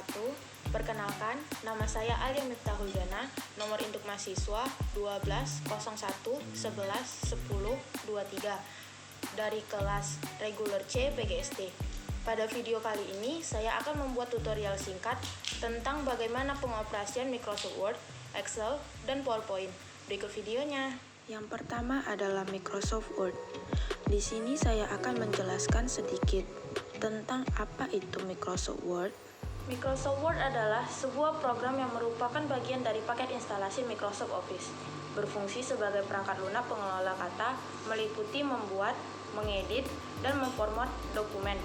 wabarakatuh. Perkenalkan, nama saya Alia Miftahul Jana, nomor induk mahasiswa 1201111023 dari kelas reguler C PGSD. Pada video kali ini, saya akan membuat tutorial singkat tentang bagaimana pengoperasian Microsoft Word, Excel, dan PowerPoint. Berikut videonya. Yang pertama adalah Microsoft Word. Di sini saya akan menjelaskan sedikit tentang apa itu Microsoft Word. Microsoft Word adalah sebuah program yang merupakan bagian dari paket instalasi Microsoft Office. Berfungsi sebagai perangkat lunak pengelola kata, meliputi membuat, mengedit, dan memformat dokumen.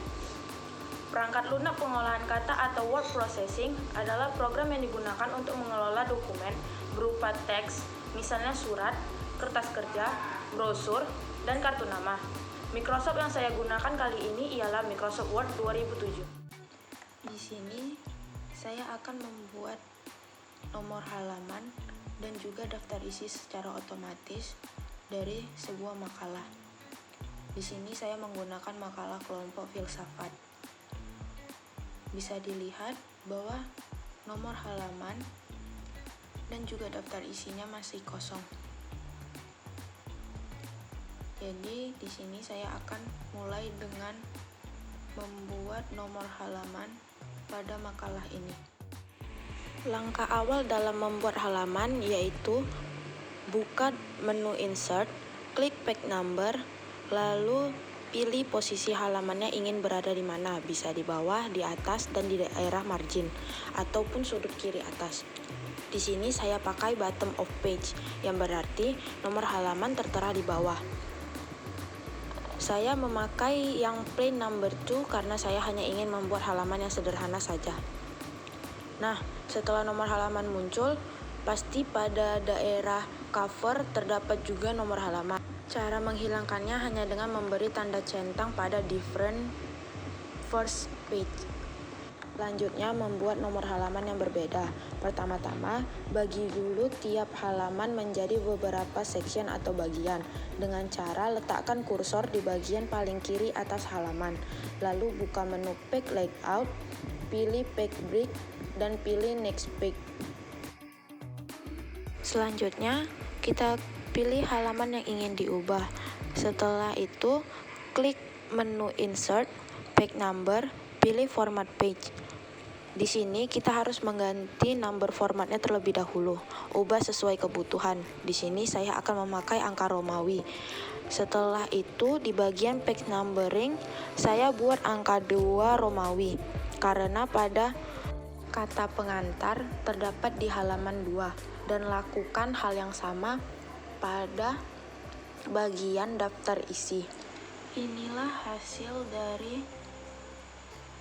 Perangkat lunak pengolahan kata atau word processing adalah program yang digunakan untuk mengelola dokumen berupa teks, misalnya surat, kertas kerja, brosur, dan kartu nama. Microsoft yang saya gunakan kali ini ialah Microsoft Word 2007. Di sini saya akan membuat nomor halaman dan juga daftar isi secara otomatis dari sebuah makalah. Di sini saya menggunakan makalah kelompok filsafat. Bisa dilihat bahwa nomor halaman dan juga daftar isinya masih kosong. Jadi di sini saya akan mulai dengan membuat nomor halaman pada makalah ini. Langkah awal dalam membuat halaman yaitu buka menu insert, klik page number, lalu pilih posisi halamannya ingin berada di mana, bisa di bawah, di atas, dan di daerah margin ataupun sudut kiri atas. Di sini saya pakai bottom of page, yang berarti nomor halaman tertera di bawah. Saya memakai yang plain number 2 karena saya hanya ingin membuat halaman yang sederhana saja. Nah, setelah nomor halaman muncul, pasti pada daerah cover terdapat juga nomor halaman. Cara menghilangkannya hanya dengan memberi tanda centang pada different first page. Selanjutnya, membuat nomor halaman yang berbeda. Pertama-tama, bagi dulu tiap halaman menjadi beberapa section atau bagian. Dengan cara letakkan kursor di bagian paling kiri atas halaman. Lalu buka menu Page Layout, pilih Page Break, dan pilih Next Page. Selanjutnya, kita pilih halaman yang ingin diubah. Setelah itu, klik menu Insert, Page Number, pilih Format Page. Di sini kita harus mengganti number formatnya terlebih dahulu. Ubah sesuai kebutuhan. Di sini saya akan memakai angka Romawi. Setelah itu di bagian page numbering saya buat angka 2 Romawi karena pada kata pengantar terdapat di halaman 2 dan lakukan hal yang sama pada bagian daftar isi. Inilah hasil dari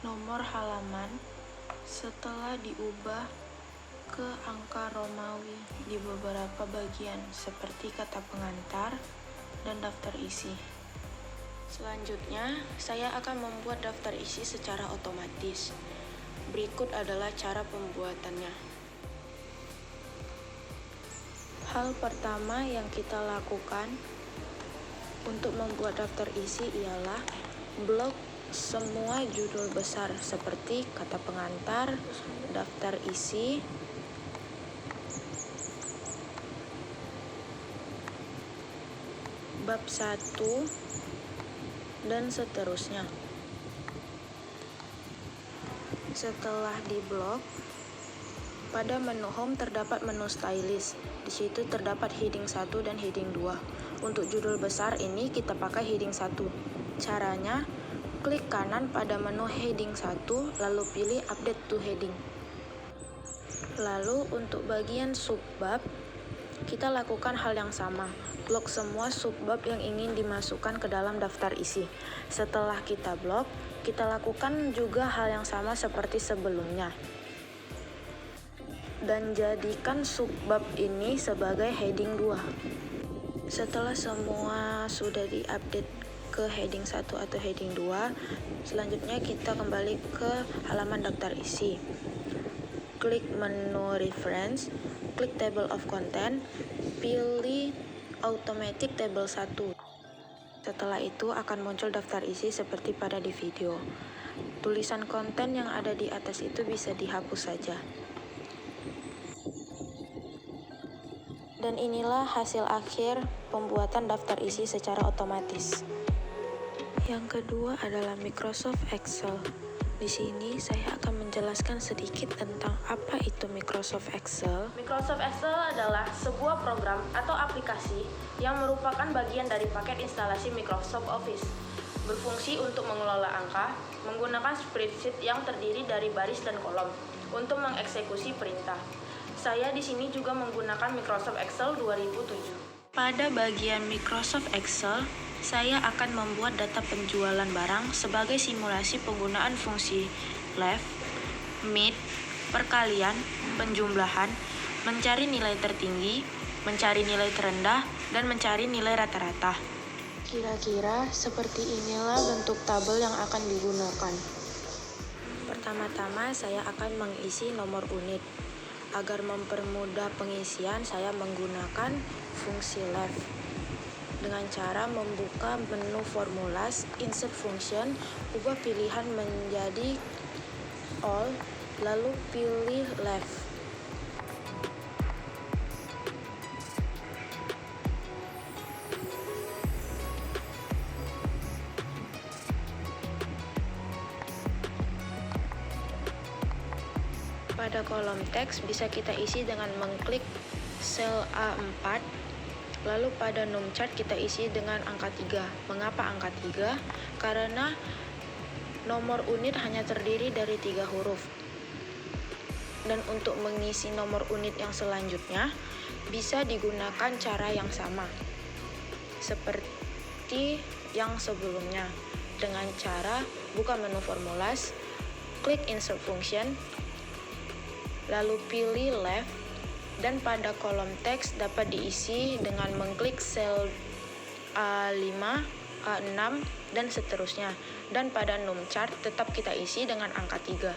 nomor halaman setelah diubah ke angka Romawi di beberapa bagian seperti kata pengantar dan daftar isi. Selanjutnya, saya akan membuat daftar isi secara otomatis. Berikut adalah cara pembuatannya. Hal pertama yang kita lakukan untuk membuat daftar isi ialah blok semua judul besar seperti kata pengantar, daftar isi, bab 1, dan seterusnya. Setelah diblok, pada menu home terdapat menu stylist. Di situ terdapat heading 1 dan heading 2. Untuk judul besar ini kita pakai heading 1. Caranya, klik kanan pada menu heading 1, lalu pilih update to heading. Lalu untuk bagian subbab, kita lakukan hal yang sama. Blok semua subbab yang ingin dimasukkan ke dalam daftar isi. Setelah kita blok, kita lakukan juga hal yang sama seperti sebelumnya. Dan jadikan subbab ini sebagai heading 2. Setelah semua sudah diupdate ke heading 1 atau heading 2, selanjutnya kita kembali ke halaman daftar isi. Klik menu reference, klik table of content, pilih automatic table 1. Setelah itu akan muncul daftar isi seperti pada di video. Tulisan konten yang ada di atas itu bisa dihapus saja. Dan inilah hasil akhir pembuatan daftar isi secara otomatis. Yang kedua adalah Microsoft Excel. Di sini saya akan menjelaskan sedikit tentang apa itu Microsoft Excel. Microsoft Excel adalah sebuah program atau aplikasi yang merupakan bagian dari paket instalasi Microsoft Office. Berfungsi untuk mengelola angka, menggunakan spreadsheet yang terdiri dari baris dan kolom untuk mengeksekusi perintah. Saya di sini juga menggunakan Microsoft Excel 2007. Pada bagian Microsoft Excel, saya akan membuat data penjualan barang sebagai simulasi penggunaan fungsi left, mid, perkalian, penjumlahan, mencari nilai tertinggi, mencari nilai terendah, dan mencari nilai rata-rata. Kira-kira seperti inilah bentuk tabel yang akan digunakan. Pertama-tama saya akan mengisi nomor unit. Agar mempermudah pengisian, saya menggunakan fungsi left. Dengan cara membuka menu formulas, insert function, ubah pilihan menjadi all, lalu pilih left. Pada kolom teks bisa kita isi dengan mengklik sel A4. Lalu pada num chart kita isi dengan angka 3. Mengapa angka 3? Karena nomor unit hanya terdiri dari 3 huruf. Dan untuk mengisi nomor unit yang selanjutnya, bisa digunakan cara yang sama. Seperti yang sebelumnya. Dengan cara buka menu formulas, klik insert function, lalu pilih left, dan pada kolom teks dapat diisi dengan mengklik sel A5, A6, dan seterusnya. Dan pada num chart tetap kita isi dengan angka 3.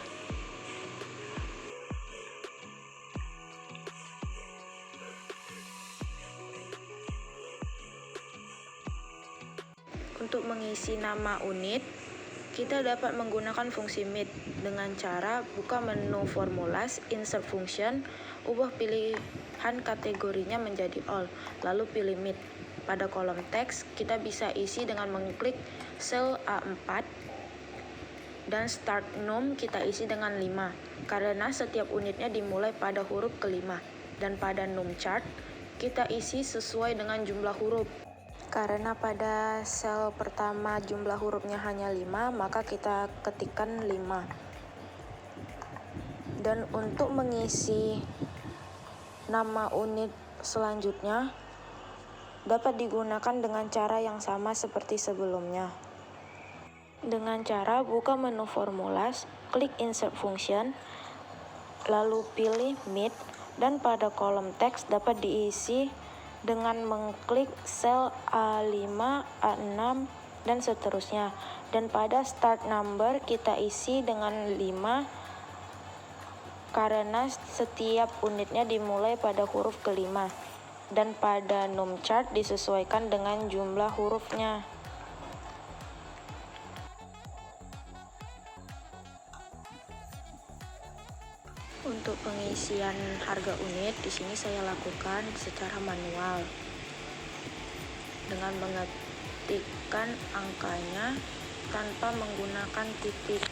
Untuk mengisi nama unit, kita dapat menggunakan fungsi mid dengan cara buka menu formulas, insert function, ubah pilihan kategorinya menjadi all, lalu pilih mid. Pada kolom teks, kita bisa isi dengan mengklik sel A4 dan start num kita isi dengan 5, karena setiap unitnya dimulai pada huruf kelima. Dan pada num chart, kita isi sesuai dengan jumlah huruf. Karena pada sel pertama jumlah hurufnya hanya 5, maka kita ketikkan 5. Dan untuk mengisi nama unit selanjutnya, dapat digunakan dengan cara yang sama seperti sebelumnya. Dengan cara buka menu formulas, klik insert function, lalu pilih mid, dan pada kolom teks dapat diisi dengan mengklik sel A5, A6, dan seterusnya. Dan pada start number kita isi dengan 5 karena setiap unitnya dimulai pada huruf kelima. Dan pada num chart disesuaikan dengan jumlah hurufnya. Untuk pengisian harga unit, di sini saya lakukan secara manual dengan mengetikkan angkanya tanpa menggunakan titik.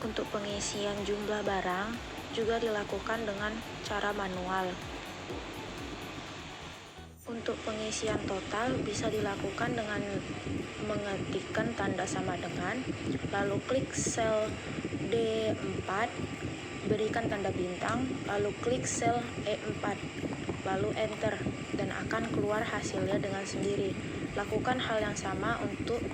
Untuk pengisian jumlah barang juga dilakukan dengan cara manual. Untuk pengisian total bisa dilakukan dengan mengetikkan tanda sama dengan, lalu klik sel D4, berikan tanda bintang, lalu klik sel E4, lalu enter, dan akan keluar hasilnya dengan sendiri. Lakukan hal yang sama untuk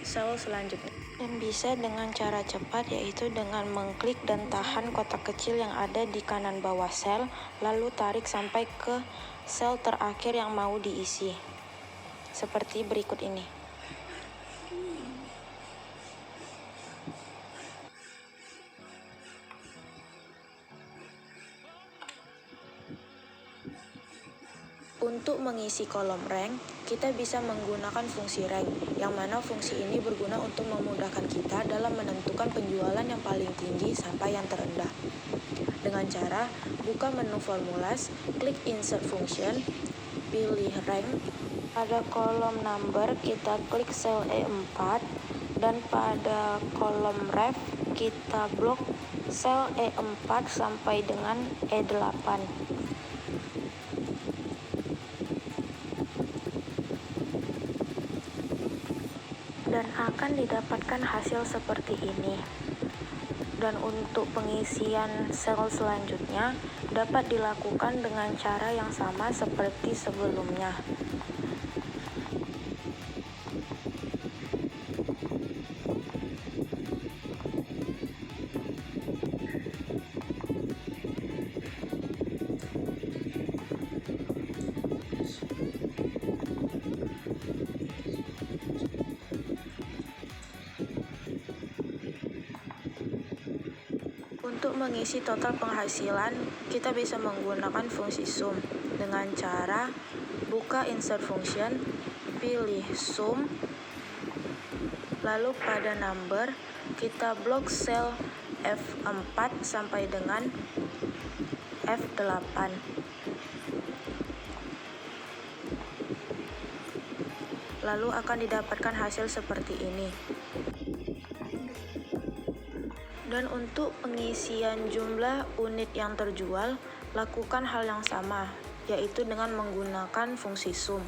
sel selanjutnya. Dan bisa dengan cara cepat, yaitu dengan mengklik dan tahan kotak kecil yang ada di kanan bawah sel, lalu tarik sampai ke sel terakhir yang mau diisi. Seperti berikut ini. Untuk mengisi kolom rank, kita bisa menggunakan fungsi rank, yang mana fungsi ini berguna untuk memudahkan kita dalam menentukan penjualan yang paling tinggi sampai yang terendah. Dengan cara buka menu formulas, klik insert function, pilih rank. Pada kolom number kita klik sel E4 dan pada kolom ref kita blok sel E4 sampai dengan E8. Dan akan didapatkan hasil seperti ini. Dan untuk pengisian sel selanjutnya dapat dilakukan dengan cara yang sama seperti sebelumnya. Untuk mengisi total penghasilan, kita bisa menggunakan fungsi sum dengan cara buka insert function, pilih sum, lalu pada number kita blok sel F4 sampai dengan F8. Lalu akan didapatkan hasil seperti ini. Dan untuk pengisian jumlah unit yang terjual, lakukan hal yang sama, yaitu dengan menggunakan fungsi sum.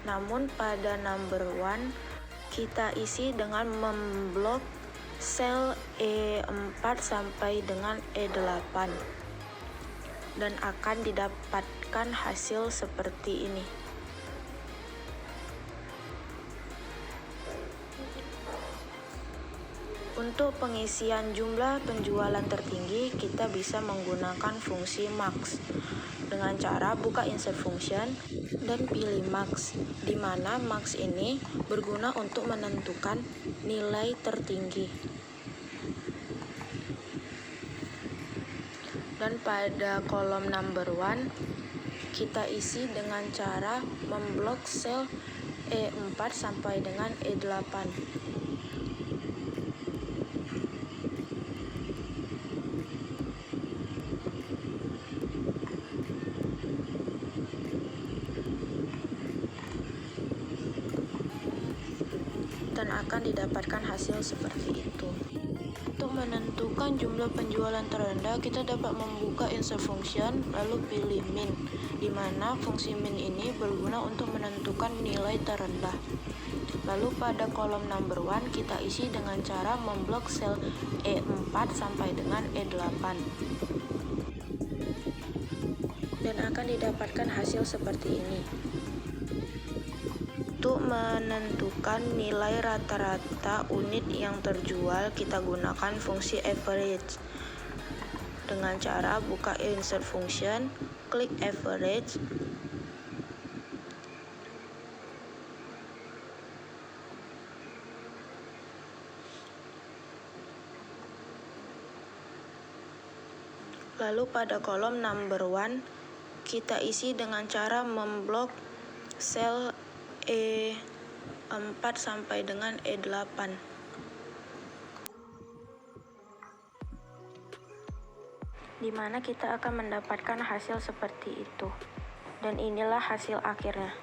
Namun pada number 1, kita isi dengan memblok sel E4 sampai dengan E8. Dan akan didapatkan hasil seperti ini. Untuk pengisian jumlah penjualan tertinggi, kita bisa menggunakan fungsi max. Dengan cara buka insert function dan pilih max, di mana max ini berguna untuk menentukan nilai tertinggi. Dan pada kolom number 1, kita isi dengan cara memblok sel E4 sampai dengan E8. Dan akan didapatkan hasil seperti itu. Untuk menentukan jumlah penjualan terendah, kita dapat membuka insert function lalu pilih min, di mana fungsi min ini berguna untuk menentukan nilai terendah. Lalu pada kolom number 1 kita isi dengan cara memblok sel E4 sampai dengan E8. Dan akan didapatkan hasil seperti ini. Untuk menentukan nilai rata-rata unit yang terjual, kita gunakan fungsi average. Dengan cara buka insert function, klik average, lalu pada kolom number 1 kita isi dengan cara memblok sel E4 sampai dengan E8. Di mana kita akan mendapatkan hasil seperti itu. Dan inilah hasil akhirnya.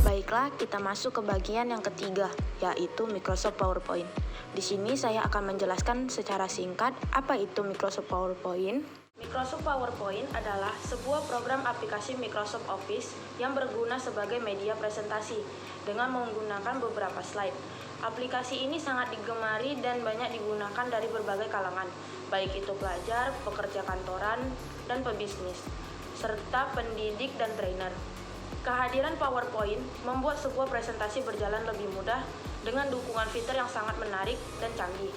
Baiklah, kita masuk ke bagian yang ketiga, yaitu Microsoft PowerPoint. Di sini saya akan menjelaskan secara singkat apa itu Microsoft PowerPoint. Microsoft PowerPoint adalah sebuah program aplikasi Microsoft Office yang berguna sebagai media presentasi dengan menggunakan beberapa slide. Aplikasi ini sangat digemari dan banyak digunakan dari berbagai kalangan, baik itu pelajar, pekerja kantoran, dan pebisnis, serta pendidik dan trainer. Kehadiran PowerPoint membuat sebuah presentasi berjalan lebih mudah dengan dukungan fitur yang sangat menarik dan canggih.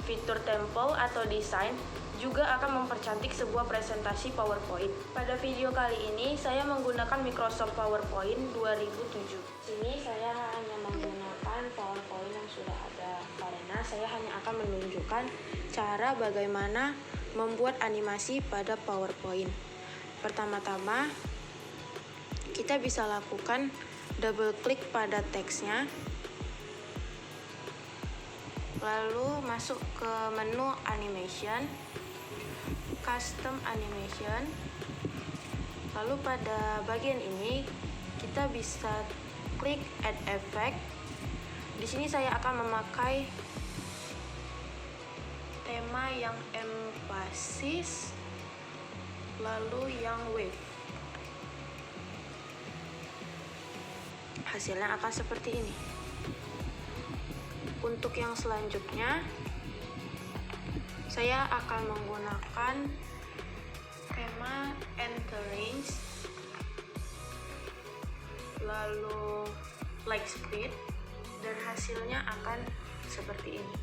Fitur template atau desain juga akan mempercantik sebuah presentasi PowerPoint. Pada video kali ini, saya menggunakan Microsoft PowerPoint 2007. Di sini saya hanya menggunakan PowerPoint yang sudah ada karena tutorialnya, saya hanya akan menunjukkan cara bagaimana membuat animasi pada PowerPoint. Pertama-tama, kita bisa lakukan double klik pada teksnya, lalu masuk ke menu animation, custom animation, lalu pada bagian ini kita bisa klik add effect. Di sini saya akan memakai tema yang emphasis, lalu yang wave. Hasilnya akan seperti ini. Untuk yang selanjutnya, saya akan menggunakan tema encourage, lalu like speed, dan hasilnya akan seperti ini.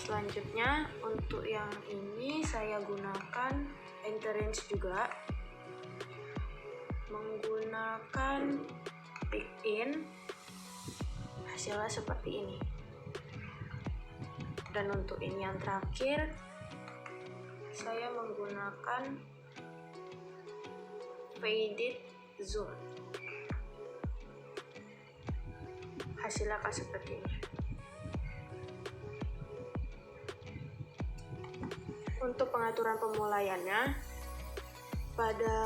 Selanjutnya, untuk yang ini saya gunakan encourage juga, menggunakan pick in, hasilnya seperti ini. Dan untuk ini yang terakhir, saya menggunakan faded zoom, hasilnya akan seperti ini. Untuk pengaturan pemulaiannya, pada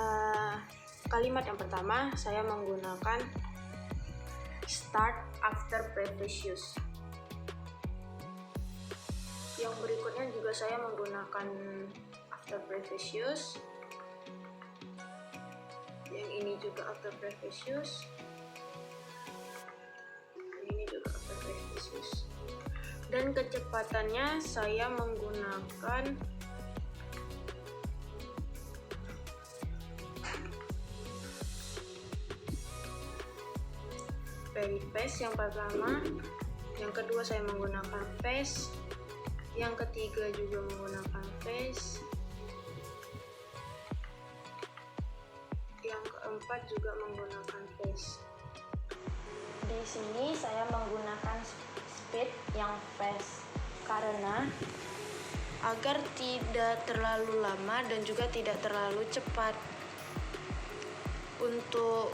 kalimat yang pertama saya menggunakan start after previous use. Yang berikutnya juga saya menggunakan after previous use. Yang ini juga after previous use. Ini juga after previous use. Dan kecepatannya saya menggunakan very fast yang pertama, yang kedua saya menggunakan fast, yang ketiga juga menggunakan fast, yang keempat juga menggunakan fast. Di sini saya menggunakan speed yang fast karena agar tidak terlalu lama dan juga tidak terlalu cepat. Untuk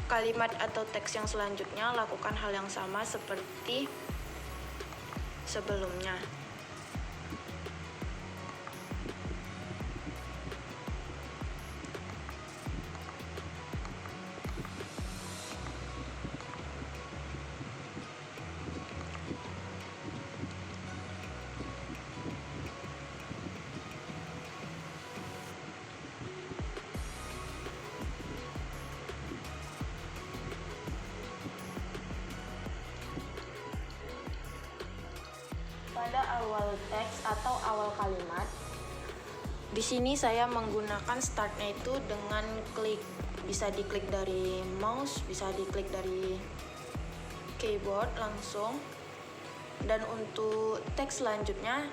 kalimat atau teks yang selanjutnya, lakukan hal yang sama seperti sebelumnya. Pada awal teks atau awal kalimat, di sini saya menggunakan startnya itu dengan klik, bisa diklik dari mouse, bisa diklik dari keyboard langsung. Dan untuk teks selanjutnya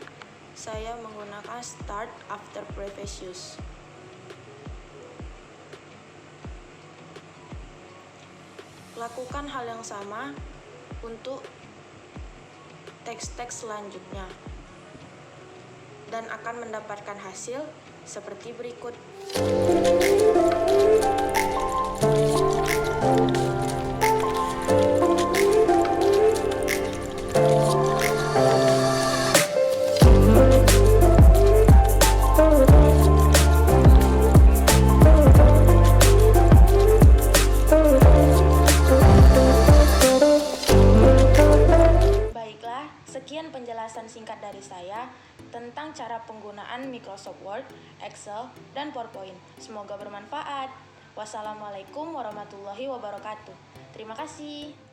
saya menggunakan start after previous use. Lakukan hal yang sama untuk teks-teks selanjutnya dan akan mendapatkan hasil seperti berikut. Sekian penjelasan singkat dari saya tentang cara penggunaan Microsoft Word, Excel, dan PowerPoint. Semoga bermanfaat. Wassalamualaikum warahmatullahi wabarakatuh. Terima kasih.